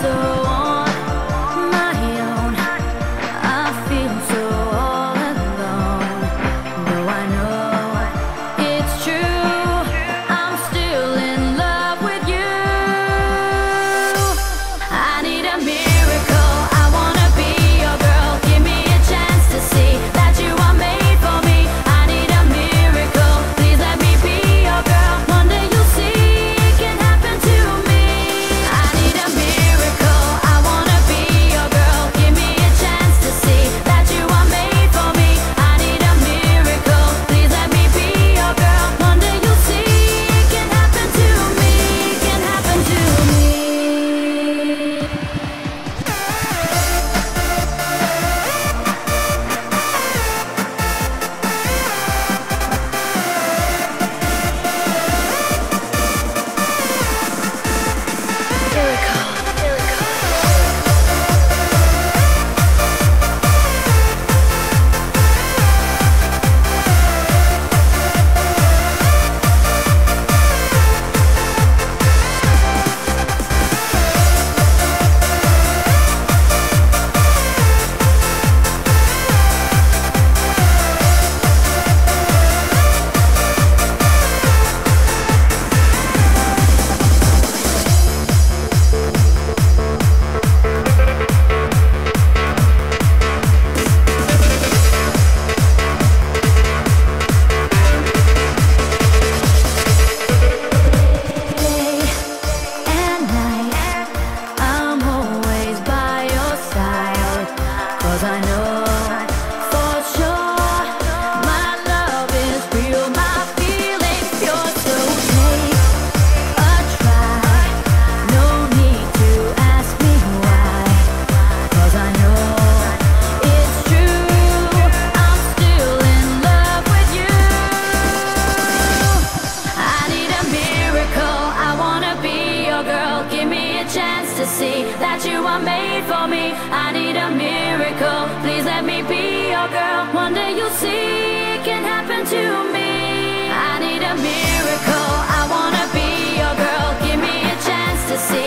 so on my own. I feel so all alone. Though I know it's true, I'm still in love with you. I need a miracle. I wanna be your girl. Give me a chance to see that you are made for me. I need a miracle. Please let me be your girl. One day you'll see it can happen to me. I need a miracle. I wanna be your girl. Give me a chance to see that you are made for me. I need a miracle. Please let me be your girl. One day you'll see it can happen to me. Can happen to me. I know for sure my love is real, my feelings pure. So take a try, no need to ask me why, 'cause I know it's true, I'm still in love with you. I need a miracle, I wanna be your girl. Give me a chance to see that you are made for me. I need a miracle, please let me be your girl. One day you'll see it can happen to me. I need a miracle, I wanna be your girl. Give me a chance to see